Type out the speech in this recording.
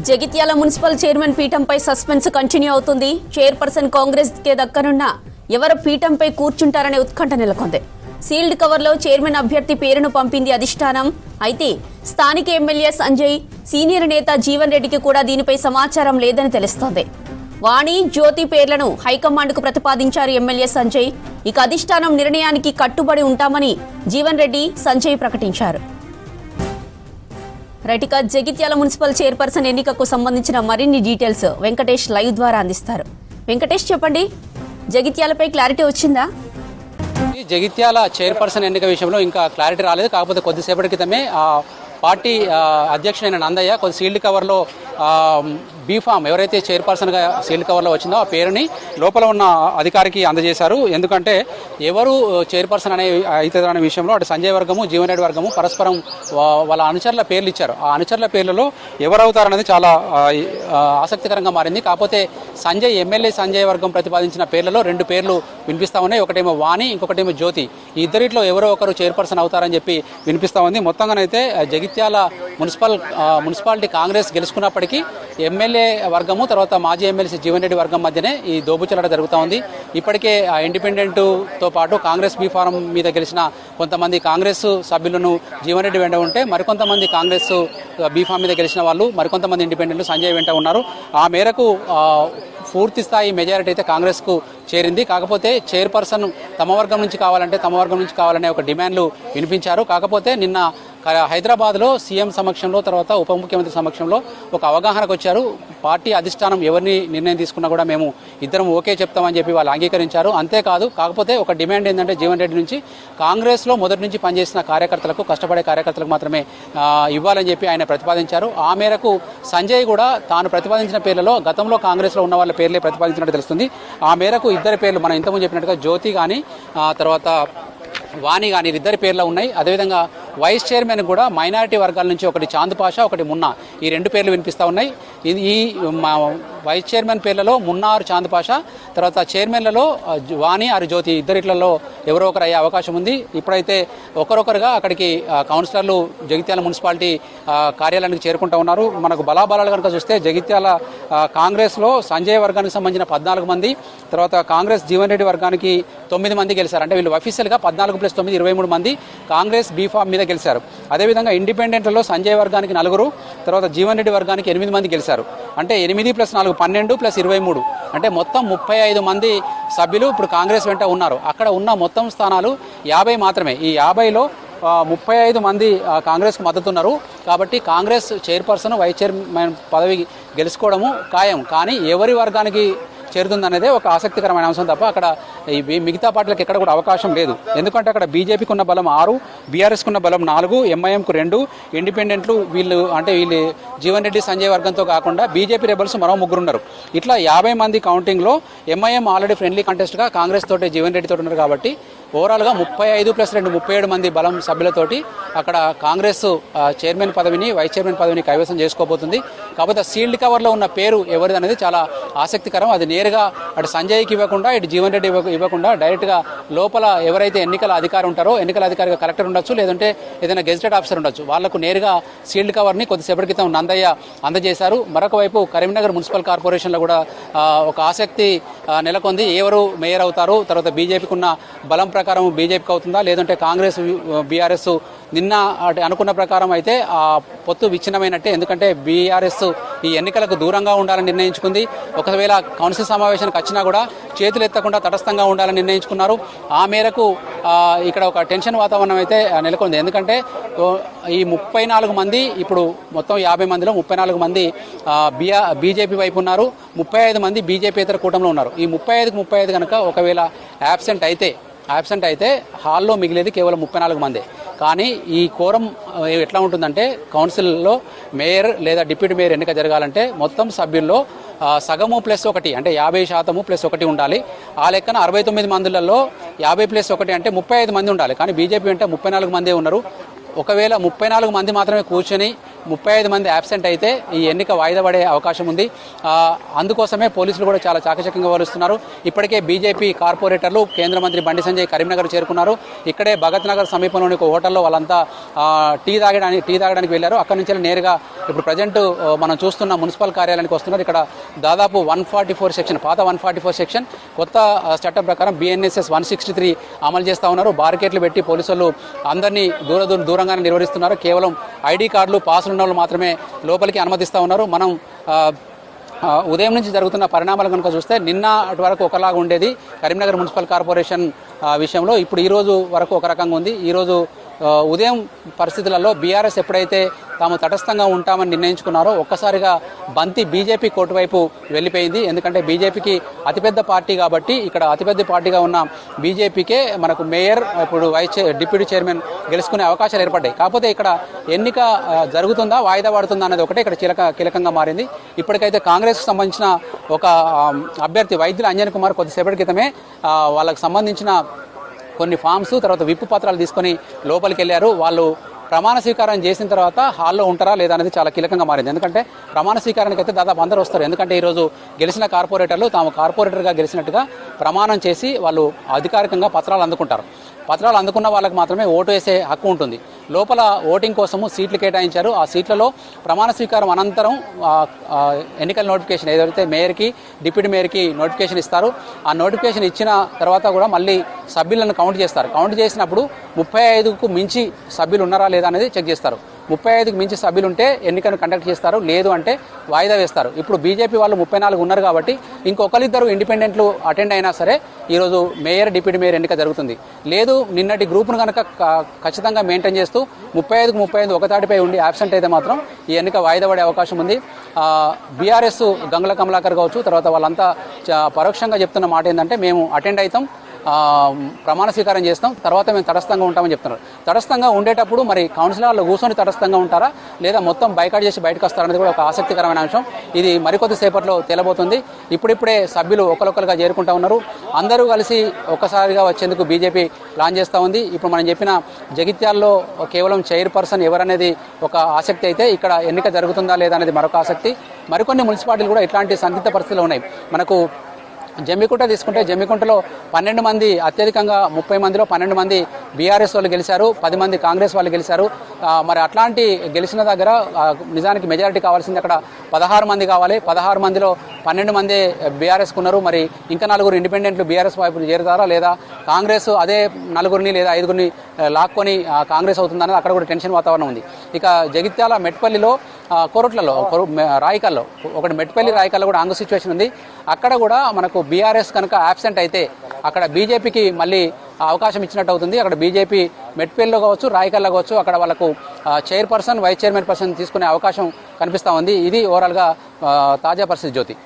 Jagtial municipal chairman పీఠంపై suspense continue అవుతుంది. Chairperson Congress కే దక్కనున్న ఎవరు పీఠంపై కూర్చుంటారనే ఉత్కంఠ నెలకొంది. సీల్డ్ కవర్లో చైర్మన్ అభ్యర్థి పేరును పంపింది అధిష్టానం. అయితే స్థానిక ఎమ్మెల్యే సంజయ్, సీనియర్ నేత జీవన్ రెడ్డికి కూడా దీనిపై సమాచారం లేదని తెలుస్తోంది. వాణి, జ్యోతి పేర్లను హైకమాండ్కు ప్రతిపాదించారు ఎమ్మెల్యే సంజయ్. ఇక అధిష్టానం నిర్ణయానికి కట్టుబడి ఉంటామని జీవన్ రెడ్డి, సంజయ్ ప్రకటించారు. రైటిక జగిత్యాల మున్సిపల్ చైర్పర్సన్ ఎన్నికకు సంబంధించిన మరిన్ని డీటెయిల్స్ వెంకటేష్ లైవ్ ద్వారా అందిస్తారు. వెంకటేష్, చెప్పండి, జగిత్యాలపై క్లారిటీ వచ్చిందా? జగిత్యాల చైర్పర్సన్ ఎన్నిక విషయంలో ఇంకా క్లారిటీ రాలేదు. కాకపోతే కొద్దిసేపటి క్రితమే పార్టీ అధ్యక్షుడైన నందయ్య కొద్ది సీల్డ్ కవర్లో బీఫామ్ ఎవరైతే చైర్పర్సన్గా సీల్డ్ కవర్లో వచ్చిందో ఆ పేరుని లోపల ఉన్న అధికారికి అందజేశారు. ఎందుకంటే ఎవరు చైర్పర్సన్ అనే విషయంలో అటు సంజయ్ వర్గము, జీవన్ రెడ్డి వర్గము పరస్పరం వాళ్ళ అనుచరుల పేర్లు ఇచ్చారు. ఆ అనుచరుల పేర్లలో ఎవరవుతారనేది చాలా ఆసక్తికరంగా మారింది. కాకపోతే ఎమ్మెల్యే సంజయ్ వర్గం ప్రతిపాదించిన పేర్లలో రెండు పేర్లు వినిపిస్తా ఉన్నాయి. ఒకటేమో వాణి, ఇంకొకటేమో జ్యోతి. ఈ ఇద్దరిట్లో ఎవరో ఒకరు చైర్పర్సన్ అవుతారని చెప్పి వినిపిస్తా ఉంది. మొత్తంగానైతే జగిత్యాల మున్సిపాలిటీ కాంగ్రెస్ గెలుచుకున్నప్పటికీ ఎమ్మెల్యే వర్గము, తర్వాత మాజీ ఎమ్మెల్సీ జీవన్ రెడ్డి వర్గం మధ్యనే ఈ దోబుచలాట జరుగుతూ ఉంది. ఇప్పటికే ఇండిపెండెంట్తో పాటు కాంగ్రెస్ బీ ఫారం మీద గెలిచిన కొంతమంది కాంగ్రెస్ సభ్యులను జీవన్ రెడ్డి వెంట ఉంటే, మరికొంతమంది కాంగ్రెస్ బీ ఫామ్ మీద గెలిచిన వాళ్ళు, మరికొంతమంది ఇండిపెండెంట్లు సంజయ్ వెంట ఉన్నారు. ఆ మేరకు పూర్తి స్థాయి మెజారిటీ అయితే కాంగ్రెస్కు చేరింది. కాకపోతే చైర్పర్సన్ తమ వర్గం నుంచి కావాలనే ఒక డిమాండ్లు వినిపించారు. కాకపోతే నిన్న హైదరాబాద్లో సీఎం సమక్షంలో, తర్వాత ఉప ముఖ్యమంత్రి సమక్షంలో ఒక అవగాహనకు వచ్చారు. పార్టీ అధిష్టానం ఎవరిని నిర్ణయం తీసుకున్నా కూడా మేము ఇద్దరం ఓకే చెప్తామని చెప్పి వాళ్ళు అంగీకరించారు. అంతేకాదు, కాకపోతే ఒక డిమాండ్ ఏంటంటే జీవన్ రెడ్డి నుంచి కాంగ్రెస్లో మొదటి నుంచి పనిచేసిన కార్యకర్తలకు, కష్టపడే కార్యకర్తలకు మాత్రమే ఇవ్వాలని చెప్పి ఆయన ప్రతిపాదించారు. ఆ మేరకు సంజయ్ కూడా తాను ప్రతిపాదించిన పేర్లలో గతంలో కాంగ్రెస్లో ఉన్న వాళ్ళ పేర్లే ప్రతిపాదించినట్టు తెలుస్తుంది. ఆ మేరకు ఇద్దరి పేర్లు మనం ఇంతకుముందు చెప్పినట్టుగా జ్యోతి కానీ, తర్వాత వాణి కానీ ఇద్దరి పేర్లు ఉన్నాయి. అదేవిధంగా వైస్ చైర్మన్ కూడా మైనారిటీ వర్గాల నుంచి ఒకటి చాంద్ పాషా, ఒకటి మున్నా, ఈ రెండు పేర్లు వినిపిస్తూ ఉన్నాయి. ఈ వైస్ చైర్మన్ పేర్లలో మున్నా ఆరు చాంద్ పాషా, తర్వాత చైర్మన్లలో వాణి ఆరు జ్యోతి, ఇద్దరిట్లలో ఎవరో ఒకరు అయ్యే అవకాశం ఉంది. ఇప్పుడైతే ఒకరొకరుగా అక్కడికి కౌన్సిలర్లు జగిత్యాల మున్సిపాలిటీ కార్యాలయానికి చేరుకుంటూ ఉన్నారు. మనకు బలాబలాలు కనుక చూస్తే జగిత్యాల కాంగ్రెస్లో సంజయ్ వర్గానికి సంబంధించిన 14 మంది, తర్వాత కాంగ్రెస్ జీవన్ రెడ్డి వర్గానికి 9 మంది గెలిచారు. అంటే వీళ్ళు అఫీషియల్గా 14+9 23 మంది కాంగ్రెస్ బీఫామ్ మీద గెలిచారు. అదేవిధంగా ఇండిపెండెంట్లలో సంజయ్ వర్గానికి 4, తర్వాత జీవన్ రెడ్డి వర్గానికి 8 మంది గెలిచారు. అంటే 8 + 4 12 + 23, అంటే మొత్తం 35 మంది సభ్యులు ఇప్పుడు కాంగ్రెస్ వెంట ఉన్నారు. అక్కడ ఉన్న మొత్తం స్థానాలు 50 మాత్రమే. ఈ 50లో 35 మంది కాంగ్రెస్కు మద్దతున్నారు. కాబట్టి కాంగ్రెస్ చైర్పర్సన్, వైస్ చైర్మన్ పదవి గెలుచుకోవడము ఖాయం. కానీ ఎవరి వర్గానికి చేరుతుందనేదే ఒక ఆసక్తికరమైన అంశం తప్ప అక్కడ మిగతా పార్టీలకు ఎక్కడ కూడా అవకాశం లేదు. ఎందుకంటే అక్కడ బీజేపీకి ఉన్న బలం 6, బీఆర్ఎస్కు ఉన్న బలం 4, ఎంఐఎంకు 2, ఇండిపెండెంట్లు వీళ్ళు జీవన్ రెడ్డి సంజయ్ వర్గంతో కాకుండా బీజేపీ రెబల్స్ మరో 3 ఉన్నారు. ఇట్లా 50 మంది కౌంటింగ్లో ఎంఐఎం ఆల్రెడీ ఫ్రెండ్లీ కంటెస్ట్గా కాంగ్రెస్ తోటి జీవన్ రెడ్డి తోటి ఉన్నారు. కాబట్టి ఓవరాల్గా 35+2 37 మంది బలం సభ్యులతోటి అక్కడ కాంగ్రెస్ చైర్మన్ పదవిని, వైస్ చైర్మన్ పదవిని కైవసం చేసుకోబోతుంది. కాకపోతే సీల్డ్ కవర్లో ఉన్న పేరు ఎవరిది అనేది చాలా ఆసక్తికరం. అది నేరుగా అటు సంజయ్కి ఇవ్వకుండా, ఇటు జీవన్ రెడ్డి ఇవ్వకుండా డైరెక్ట్గా లోపల ఎవరైతే ఎన్నికల అధికారి ఉంటారో, ఎన్నికల అధికారిగా కలెక్టర్ ఉండొచ్చు, లేదంటే ఏదైనా గెజిటెడ్ ఆఫీసర్ ఉండొచ్చు, వాళ్లకు నేరుగా సీల్డ్ కవర్ని కొద్దిసేపటి క్రితం నందయ్య అందజేశారు. మరొక వైపు కరీంనగర్ మున్సిపల్ కార్పొరేషన్లో కూడా ఒక ఆసక్తి నెలకొంది. ఎవరు మేయర్ అవుతారు, తర్వాత బీజేపీకి ఉన్న బలం ప్రకారం బీజేపీకి అవుతుందా, లేదంటే కాంగ్రెస్ బీఆర్ఎస్ నిన్న అనుకున్న ప్రకారం అయితే ఆ పొత్తు విచ్ఛిన్నమైనట్టే. ఎందుకంటే బీఆర్ఎస్ ఈ ఎన్నికలకు దూరంగా ఉండాలని నిర్ణయించుకుంది. ఒకవేళ కౌన్సిల్ సమావేశానికి వచ్చినా కూడా చేతులు ఎత్తకుండా తటస్థంగా ఉండాలని నిర్ణయించుకున్నారు. ఆ మేరకు ఇక్కడ ఒక టెన్షన్ వాతావరణం అయితే నెలకొంది. ఎందుకంటే ఈ 34 మంది, ఇప్పుడు మొత్తం 50 మందిలో 34 మంది బీజేపీ వైపు ఉన్నారు, 35 మంది బీజేపీయేతర కూటమిలో ఉన్నారు. ఈ 35 కనుక ఒకవేళ యాబ్సెంట్ అయితే హాల్లో మిగిలేది కేవలం 34 మందే. కానీ ఈ కోరం ఎట్లా ఉంటుందంటే, కౌన్సిల్లో మేయర్ లేదా డిప్యూటీ మేయర్ ఎన్నిక జరగాలంటే మొత్తం సభ్యుల్లో సగము +1, అంటే 50% +1 ఉండాలి. ఆ లెక్కన 69 మందిలలో 50+1 అంటే 35 మంది ఉండాలి. కానీ బీజేపీ వెంట 34 మందే ఉన్నారు. ఒకవేళ 34 మంది మాత్రమే కూర్చొని 35 మంది యాబ్సెంట్ అయితే ఈ ఎన్నిక వాయిదా పడే అవకాశం ఉంది. అందుకోసమే పోలీసులు కూడా చాలా చాకచక్యంగా వ్యవహరిస్తున్నారు. ఇప్పటికే బీజేపీ కార్పొరేటర్లు కేంద్ర మంత్రి బండి సంజయ్ కరీంనగర్ చేరుకున్నారు. ఇక్కడే భగత్ నగర్ సమీపంలోని ఒక హోటల్లో వాళ్ళంతా టీ తాగడానికి వెళ్ళారు. అక్కడి నుంచి నేరుగా ఇప్పుడు ప్రజెంట్ మనం చూస్తున్న మున్సిపల్ కార్యాలయానికి వస్తున్నారు. ఇక్కడ దాదాపు 144 సెక్షన్, పాత 144 సెక్షన్, కొత్త చట్టం ప్రకారం BNSS 163 అమలు చేస్తూ ఉన్నారు. బార్కెట్లు పెట్టి పోలీసులు అందరినీ దూరంగానే నిర్వహిస్తున్నారు. కేవలం ఐడి కార్డులు, పాసులు ఉన్న వాళ్ళు మాత్రమే లోపలికి అనుమతిస్తూ ఉన్నారు. మనం ఉదయం నుంచి జరుగుతున్న పరిణామాలు కనుక చూస్తే నిన్న అటు వరకు ఒకలాగా ఉండేది కరీంనగర్ మున్సిపల్ కార్పొరేషన్ విషయంలో. ఇప్పుడు ఈ రోజు వరకు ఒక రకంగా ఉంది. ఈరోజు ఉదయం పరిస్థితులలో బీఆర్ఎస్ ఎప్పుడైతే తాము తటస్థంగా ఉంటామని నిర్ణయించుకున్నారో ఒక్కసారిగా బంతి బీజేపీ కోర్టు వైపు వెళ్ళిపోయింది. ఎందుకంటే బీజేపీకి అతిపెద్ద పార్టీ కాబట్టి ఇక్కడ అతిపెద్ద పార్టీగా ఉన్న బీజేపీకే మనకు మేయర్, ఇప్పుడు డిప్యూటీ చైర్మన్ గెలుచుకునే అవకాశాలు ఏర్పడ్డాయి. కాకపోతే ఇక్కడ ఎన్నిక జరుగుతుందా, వాయిదా పడుతుందా అనేది ఒకటే ఇక్కడ కీలకంగా మారింది. ఇప్పటికైతే కాంగ్రెస్కు సంబంధించిన ఒక అభ్యర్థి వైద్యుల అంజన్ కుమార్ కొద్దిసేపటి క్రితమే వాళ్ళకు సంబంధించిన కొన్ని ఫామ్స్, తర్వాత విప్పు పత్రాలు తీసుకొని లోపలికి వెళ్ళారు. వాళ్ళు ప్రమాణ స్వీకారం చేసిన తర్వాత హాల్లో ఉంటారా లేదా అనేది చాలా కీలకంగా మారింది. ఎందుకంటే ప్రమాణ స్వీకారానికి అయితే దాదాపు అందరూ వస్తారు. ఎందుకంటే ఈరోజు గెలిచిన కార్పొరేటర్లు తాము కార్పొరేటర్గా గెలిచినట్టుగా ప్రమాణం చేసి వాళ్ళు అధికారికంగా పత్రాలు అందుకుంటారు. పత్రాలు అందుకున్న వాళ్ళకి మాత్రమే ఓటు వేసే హక్కు ఉంటుంది. లోపల ఓటింగ్ కోసము సీట్లు కేటాయించారు. ఆ సీట్లలో ప్రమాణ స్వీకారం అనంతరం ఎన్నికల నోటిఫికేషన్ ఏదైతే మేయర్కి, డిప్యూటీ మేయర్కి నోటిఫికేషన్ ఇస్తారు. ఆ నోటిఫికేషన్ ఇచ్చిన తర్వాత కూడా మళ్ళీ సభ్యులను కౌంట్ చేస్తారు. కౌంట్ చేసినప్పుడు 35కు మించి సభ్యులు ఉన్నారా లేదా అనేది చెక్ చేస్తారు. 35కి మించి సభ్యులు ఉంటే ఎన్నికను కండక్ట్ చేస్తారు, లేదు అంటే వాయిదా వేస్తారు. ఇప్పుడు బీజేపీ వాళ్ళు 34 ఉన్నారు కాబట్టి ఇంకొకరిద్దరు ఇండిపెండెంట్లు అటెండ్ అయినా సరే ఈరోజు మేయర్, డిప్యూటీ మేయర్ ఎన్నిక జరుగుతుంది. లేదు నిన్నటి గ్రూప్ను కనుక ఖచ్చితంగా మెయింటైన్ చేస్తూ 35కు 35 ఒకతాటిపై ఉండి యాబ్సెంట్ అయితే మాత్రం ఈ ఎన్నిక వాయిదా పడే అవకాశం ఉంది. బీఆర్ఎస్ గంగుల కమలాకర్ కావచ్చు, తర్వాత వాళ్ళంతా పరోక్షంగా చెప్తున్న మాట ఏంటంటే మేము అటెండ్ అవుతాం, ప్రమాణ స్వీకారం చేస్తాం, తర్వాత మేము తటస్థంగా ఉంటామని చెప్తున్నారు. తటస్థంగా ఉండేటప్పుడు మరి కౌన్సిలర్లు కూర్చొని తటస్థంగా ఉంటారా లేదా మొత్తం బైకాట్ చేసి బయటకు వస్తారనేది కూడా ఒక ఆసక్తికరమైన అంశం. ఇది మరికొద్ది సేపట్లో తేలబోతుంది. ఇప్పుడిప్పుడే సభ్యులు ఒకరొకరుగా చేరుకుంటా ఉన్నారు. అందరూ కలిసి ఒక్కసారిగా వచ్చేందుకు బీజేపీ ప్లాన్ చేస్తూ ఉంది. ఇప్పుడు మనం చెప్పిన జగిత్యాల్లో కేవలం చైర్పర్సన్ ఎవరనేది ఒక ఆసక్తి అయితే ఇక్కడ ఎన్నిక జరుగుతుందా లేదా అనేది మరొక ఆసక్తి. మరికొన్ని మున్సిపాలిటీలు కూడా ఇట్లాంటి సందిగ్ధ పరిస్థితులు ఉన్నాయి. మనకు జమ్మికుంట తీసుకుంటే జమ్మికుంటలో 12 మంది, అత్యధికంగా 30 మందిలో 12 మంది బీఆర్ఎస్ వాళ్ళు గెలిచారు, 10 మంది కాంగ్రెస్ వాళ్ళు గెలిచారు. మరి అట్లాంటి గెలిచిన దగ్గర నిజానికి మెజారిటీ కావాల్సింది అక్కడ 16 మంది కావాలి. 16 మందిలో 12 మంది బీఆర్ఎస్కు ఉన్నారు. మరి ఇంకా 4 ఇండిపెండెంట్లు బీఆర్ఎస్ వైపు చేరుతారా లేదా కాంగ్రెస్ అదే 4 లేదా 5 లాక్కొని కాంగ్రెస్ అవుతుందన్నది అక్కడ కూడా టెన్షన్ వాతావరణం ఉంది. ఇక జగిత్యాల మెట్పల్లిలో, కోరట్లలో, రాయికల్లో ఒకటి మెట్పల్లి రాయికల్లో కూడా ఆంగు సిచ్యువేషన్ ఉంది. అక్కడ కూడా మనకు బీఆర్ఎస్ కనుక యాబ్సెంట్ అయితే అక్కడ బీజేపీకి మళ్ళీ అవకాశం ఇచ్చినట్టు అవుతుంది. అక్కడ బీజేపీ మెట్పల్లిలో కావచ్చు, రాయికల్లో కావచ్చు, అక్కడ వాళ్ళకు చైర్పర్సన్, వైస్ చైర్మన్ పర్సన్ తీసుకునే అవకాశం కనిపిస్తూ ఉంది. ఇది ఓవరాల్గా తాజా పరిస్థితి. జ్యోతి.